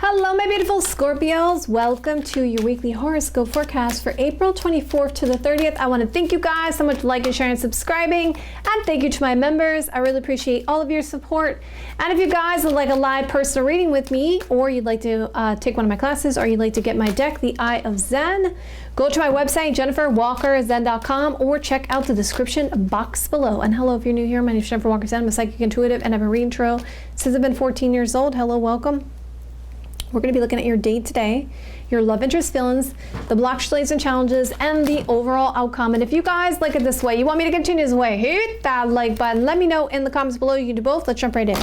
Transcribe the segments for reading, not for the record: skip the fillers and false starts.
Hello, my beautiful Scorpios. Welcome to your weekly horoscope forecast for April 24th to the 30th. I want to thank you guys so much for liking, sharing, and subscribing. And thank you to my members. I really appreciate all of your support. And if you guys would like a live personal reading with me, or you'd like to take one of my classes, or you'd like to get my deck, The Eye of Zen, go to my website, JenniferWalkerZen.com, or check out the description box below. And hello, if you're new here, my name is Jennifer Walker Zen. I'm a psychic intuitive, and I have a reading tarot since I've been 14 years old. Hello, welcome. We're going to be looking at your date today, your love interest feelings, the blocks, delays, and challenges, and the overall outcome. And if you guys like it this way, you want me to continue this way, hit that like button. Let me know in the comments below. You can do both. Let's jump right in.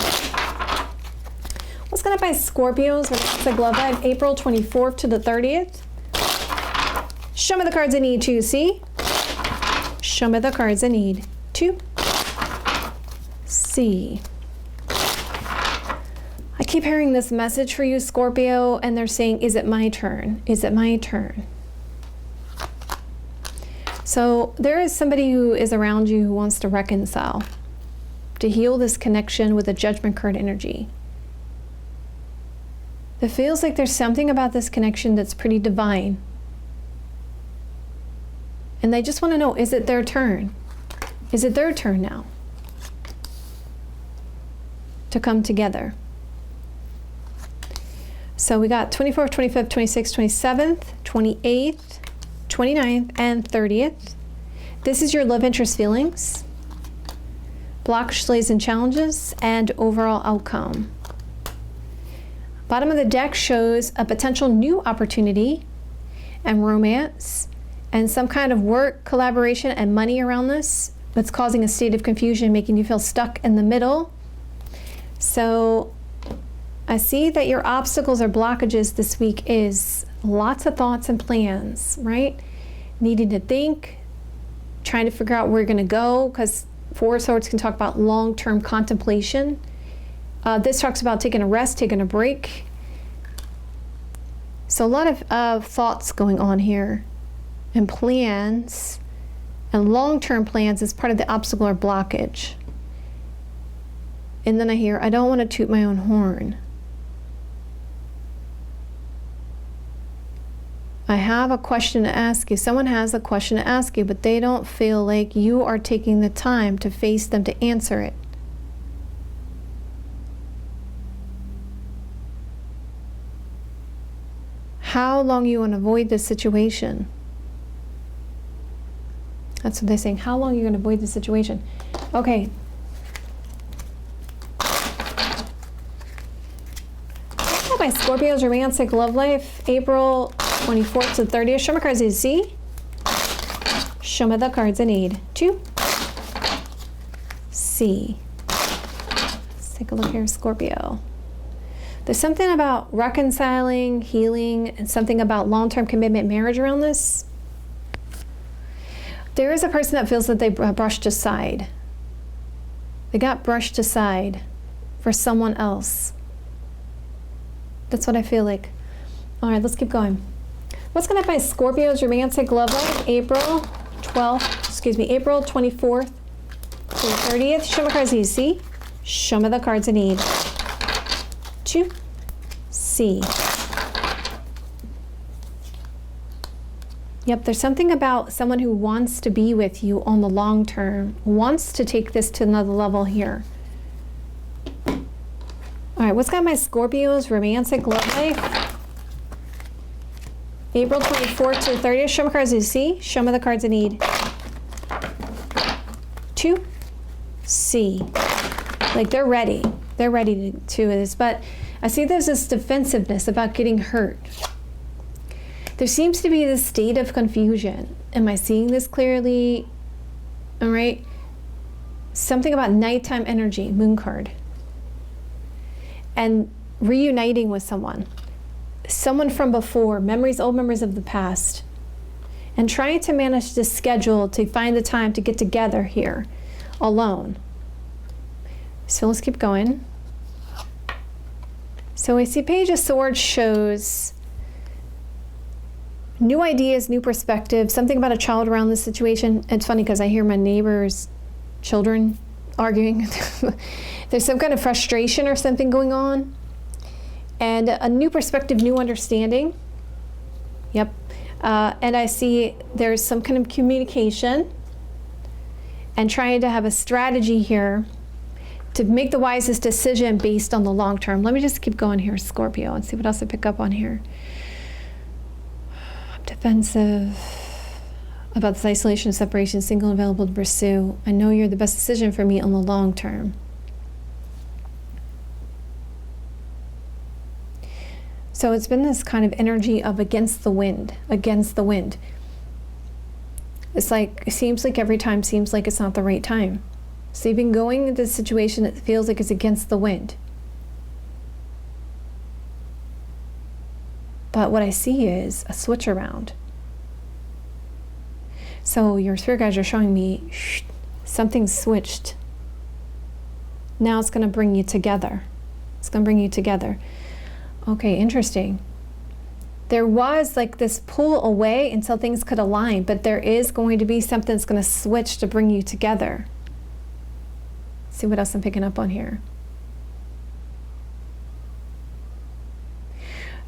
What's going to by Scorpios? It's a glove vibe, April 24th to the 30th. Show me the cards I need to see. Show me the cards I need to see. I keep hearing this message for you, Scorpio, and they're saying, is it my turn? Is it my turn? So there is somebody who is around you who wants to reconcile, to heal this connection with the Judgment card energy. It feels like there's something about this connection that's pretty divine. And they just want to know, is it their turn? Is it their turn now to come together? So we got 24th, 25th, 26th, 27th, 28th, 29th, and 30th. This is your love interest feelings, blocks, delays, and challenges, and overall outcome. Bottom of the deck shows a potential new opportunity and romance and some kind of work, collaboration, and money around this that's causing a state of confusion, making you feel stuck in the middle. So I see that your obstacles or blockages this week is lots of thoughts and plans, right? Needing to think, trying to figure out where you're going to go, because Four of Swords can talk about long-term contemplation. This talks about taking a rest, taking a break. So a lot of thoughts going on here, and plans, and long-term plans as part of the obstacle or blockage. And then I hear, I don't want to toot my own horn. I have a question to ask you. Someone has a question to ask you, but they don't feel like you are taking the time to face them to answer it. How long you want to avoid this situation? That's what they're saying. How long are you going to avoid this situation? Okay. My Scorpio's romantic love life, April 24th to 30th. Show me cards I see. Show me the cards I need to see. Let's take a look here, Scorpio. There's something about reconciling, healing, and something about long-term commitment, marriage around this. There is a person that feels that they brushed aside. They got brushed aside for someone else. That's what I feel like. All right, let's keep going. What's going to happen by Scorpio's romantic love life, April 24th to the 30th. Show me cards you see. Show me the cards I need to see. Yep, there's something about someone who wants to be with you on the long term, wants to take this to another level here. All right, what's got my Scorpio's romantic love life? April 24th to 30th. Show me cards you see. Show me the cards I need to see. Like they're ready. They're ready to this. But I see there's this defensiveness about getting hurt. There seems to be this state of confusion. Am I seeing this clearly? All right. Something about nighttime energy, moon card. And reuniting with someone from before, memories, old memories of the past, and trying to manage the schedule to find the time to get together here alone. So let's keep going. So I see Page of Swords shows new ideas, new perspective, something about a child around this situation. It's funny because I hear my neighbors' children arguing. There's some kind of frustration or something going on. and a new perspective, new understanding. Yep. And I see there's some kind of communication and trying to have a strategy here to make the wisest decision based on the long term. Let me just keep going here, Scorpio, and see what else I pick up on here. I'm defensive about this isolation, separation, single and available to pursue. I know you're the best decision for me on the long term. So it's been this kind of energy of against the wind, against the wind. It's like, it seems like every time seems like it's not the right time. So you've been going into a situation that feels like it's against the wind. But what I see is a switch around. So your spirit guides are showing me, shh, something's switched. Now it's going to bring you together. It's going to bring you together. Okay, interesting. There was like this pull away until things could align, but there is going to be something that's going to switch to bring you together. Let's see what else I'm picking up on here.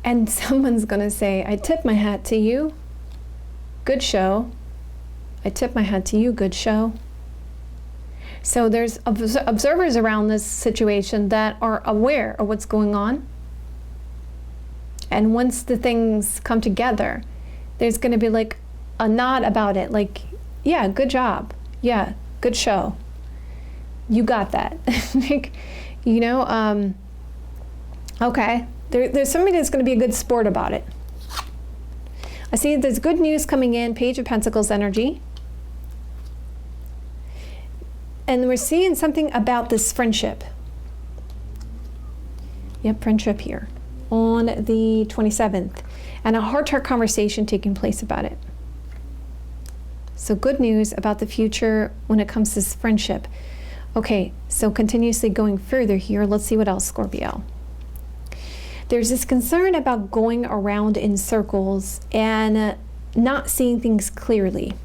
And someone's going to say, I tip my hat to you. Good show. I tip my hat to you. Good show. So there's observers around this situation that are aware of what's going on. And once the things come together, there's going to be like a nod about it. Like, yeah, good job. Yeah, good show. You got that. Like, you know, okay. There's somebody that's going to be a good sport about it. I see there's good news coming in, Page of Pentacles energy. And we're seeing something about this friendship. Yep, friendship here on the 27th. And a heart-to-heart conversation taking place about it. So good news about the future when it comes to this friendship. Okay, so continuously going further here, let's see what else, Scorpio. There's this concern about going around in circles and not seeing things clearly.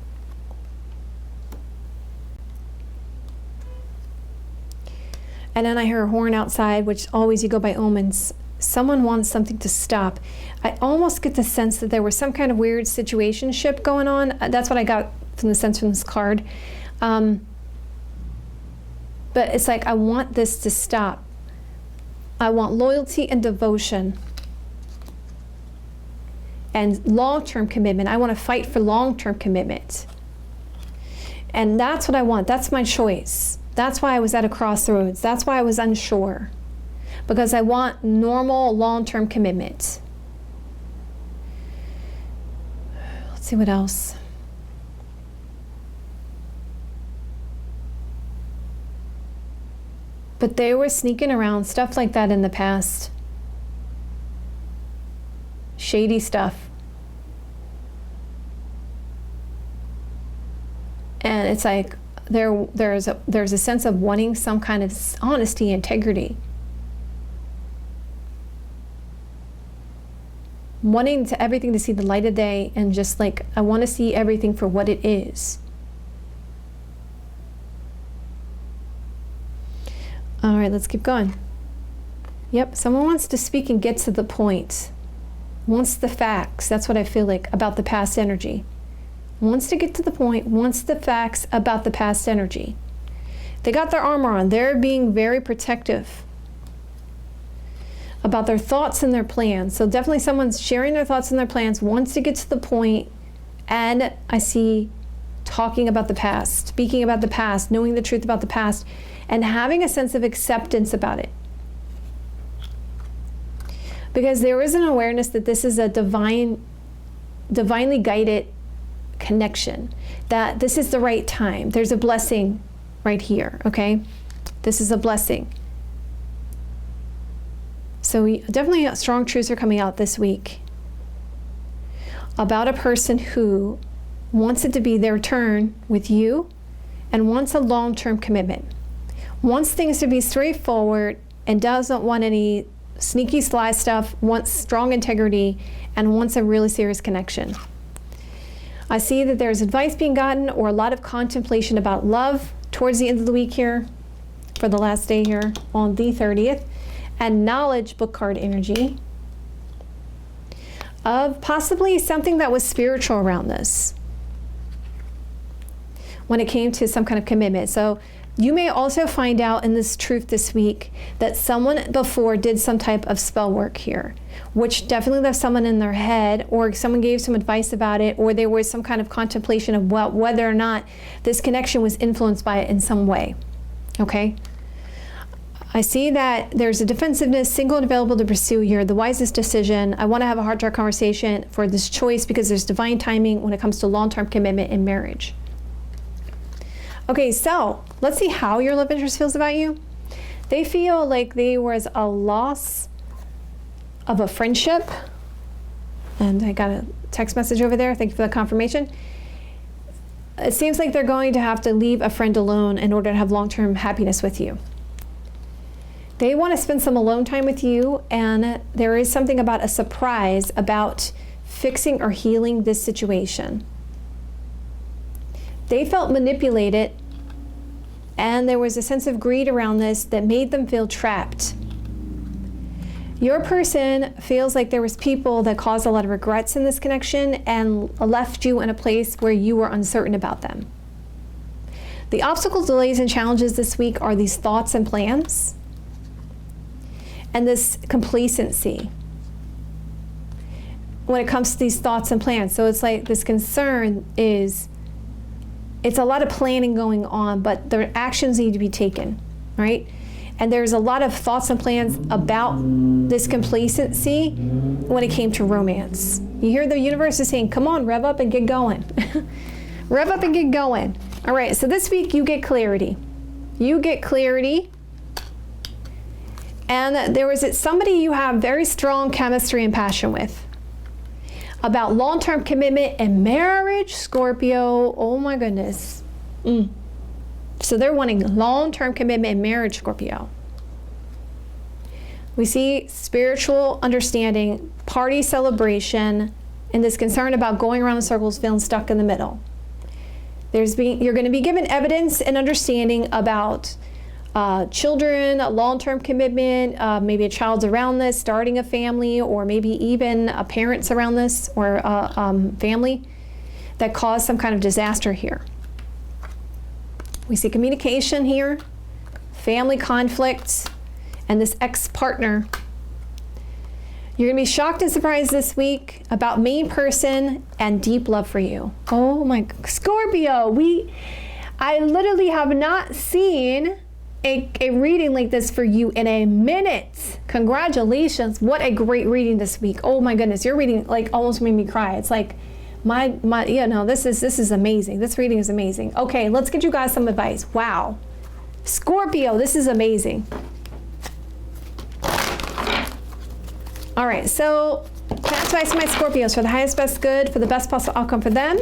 And then I hear a horn outside, which always you go by omens. Someone wants something to stop. I almost get the sense that there was some kind of weird situationship going on. That's what I got from the sense from this card. But it's like, I want this to stop. I want loyalty and devotion and long-term commitment. I want to fight for long-term commitment. And that's what I want. That's my choice. That's why I was at a crossroads. That's why I was unsure. Because I want normal, long-term commitment. Let's see what else. But they were sneaking around, stuff like that in the past. Shady stuff. And it's like there's a sense of wanting some kind of honesty, integrity. Wanting to everything to see the light of day, and just like, I want to see everything for what it is. All right, let's keep going. Yep, someone wants to speak and get to the point. Wants the facts. That's what I feel like about the past energy. Wants to get to the point, wants the facts about the past energy. They got their armor on. They're being very protective about their thoughts and their plans. So definitely someone's sharing their thoughts and their plans, wants to get to the point, and I see talking about the past, speaking about the past, knowing the truth about the past, and having a sense of acceptance about it. Because there is an awareness that this is a divinely guided connection, that this is the right time. There's a blessing right here, okay? This is a blessing. So definitely strong truths are coming out this week about a person who wants it to be their turn with you and wants a long-term commitment. Wants things to be straightforward and doesn't want any sneaky sly stuff, wants strong integrity, and wants a really serious connection. I see that there's advice being gotten or a lot of contemplation about love towards the end of the week here, for the last day here on the 30th. and knowledge book card energy of possibly something that was spiritual around this when it came to some kind of commitment. So you may also find out in this truth this week that someone before did some type of spell work here, which definitely left someone in their head, or someone gave some advice about it, or there was some kind of contemplation of whether or not this connection was influenced by it in some way. Okay? I see that there's a defensiveness, single and available to pursue. You're the wisest decision. I want to have a heart-to-heart conversation for this choice because there's divine timing when it comes to long-term commitment in marriage. Okay, so let's see how your love interest feels about you. They feel like there was a loss of a friendship. And I got a text message over there. Thank you for the confirmation. It seems like they're going to have to leave a friend alone in order to have long-term happiness with you. They want to spend some alone time with you, and there is something about a surprise about fixing or healing this situation. They felt manipulated, and there was a sense of greed around this that made them feel trapped. Your person feels like there was people that caused a lot of regrets in this connection and left you in a place where you were uncertain about them. The obstacles, delays, and challenges this week are these thoughts and plans and this complacency when it comes to these thoughts and plans. So it's like this concern is, it's a lot of planning going on, but the actions need to be taken, right? And there's a lot of thoughts and plans about this complacency when it came to romance. You hear the universe is saying, come on, rev up and get going. Rev up and get going. All right, so this week you get clarity. You get clarity. And there was somebody you have very strong chemistry and passion with about long-term commitment and marriage, Scorpio. Oh my goodness. So they're wanting long-term commitment and marriage, Scorpio. We see spiritual understanding, party celebration, and this concern about going around in circles, feeling stuck in the middle. You're going to be given evidence and understanding about children, long-term commitment, maybe a child's around this, starting a family, or maybe even parents around this, or family that caused some kind of disaster here. We see communication here, family conflicts, and this ex-partner. You're going to be shocked and surprised this week about main person and deep love for you. Oh my, Scorpio, I literally have not seen a reading like this for you in a minute. Congratulations. What a great reading this week. Oh my goodness, your reading like almost made me cry. It's like, this is amazing. This reading is amazing. Okay, let's get you guys some advice. Wow. Scorpio, this is amazing. All right, so advice to my Scorpios for the highest, best good, for the best possible outcome for them.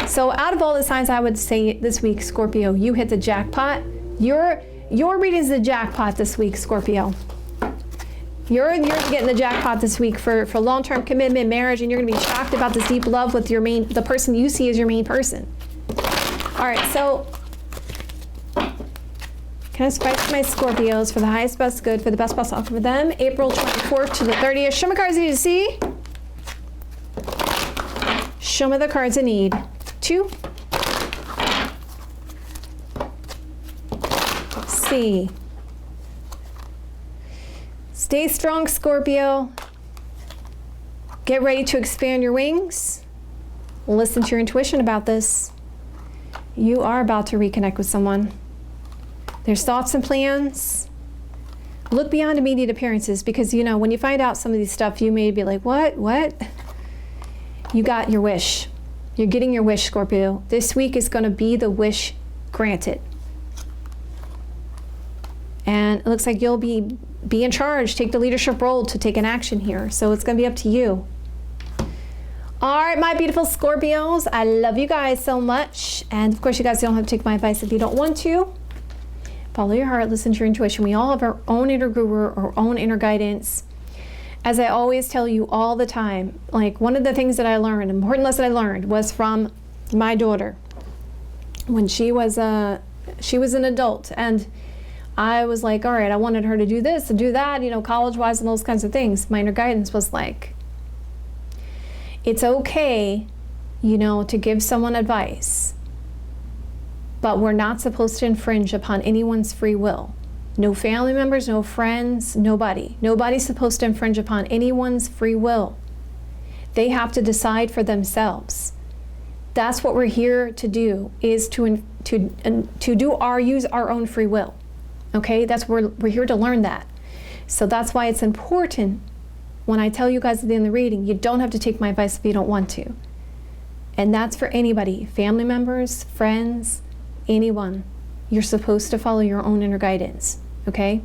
So out of all the signs, I would say this week, Scorpio, you hit the jackpot. Your reading is the jackpot this week, Scorpio. You're getting the jackpot this week for long-term commitment, marriage, and you're going to be shocked about this deep love with the person you see as your main person. All right, so can I advice my Scorpios for the highest, best good, for the best possible outcome for them, April 24th to the 30th. Show me cards I need to see. Show me the cards I need. 2. See. Stay strong, Scorpio. Get ready to expand your wings. Listen to your intuition about this. You are about to reconnect with someone. There's thoughts and plans. Look beyond immediate appearances, because when you find out some of these stuff, you may be like, what? You got your wish. You're getting your wish, Scorpio. This week is going to be the wish granted. And it looks like you'll be in charge, take the leadership role to take an action here. So it's going to be up to you. All right, my beautiful Scorpios, I love you guys so much. And of course, you guys don't have to take my advice if you don't want to. Follow your heart, listen to your intuition. We all have our own inner guru, our own inner guidance. As I always tell you all the time, like one of the things that I learned, an important lesson I learned, was from my daughter when she was an adult. And I was like, all right, I wanted her to do this and do that, college-wise and those kinds of things. My inner guidance was like, it's okay, to give someone advice, but we're not supposed to infringe upon anyone's free will. No family members, no friends, nobody. Nobody's supposed to infringe upon anyone's free will. They have to decide for themselves. That's what we're here to do, is to use our own free will. Okay, we're here to learn that. So that's why it's important when I tell you guys at the end of the reading, you don't have to take my advice if you don't want to. And that's for anybody, family members, friends, anyone. You're supposed to follow your own inner guidance. Okay,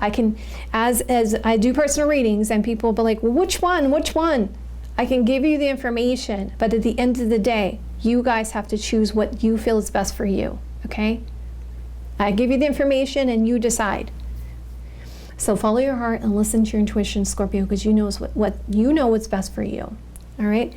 I can, as I do personal readings, and people will be like, well, which one? I can give you the information, but at the end of the day, you guys have to choose what you feel is best for you. Okay, I give you the information and you decide. So follow your heart and listen to your intuition, Scorpio, because you know what's best for you. All right.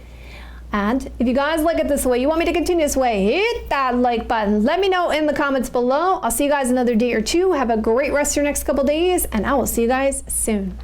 And if you guys like it this way, you want me to continue this way, hit that like button. Let me know in the comments below. I'll see you guys another day or two. Have a great rest of your next couple days, and I will see you guys soon.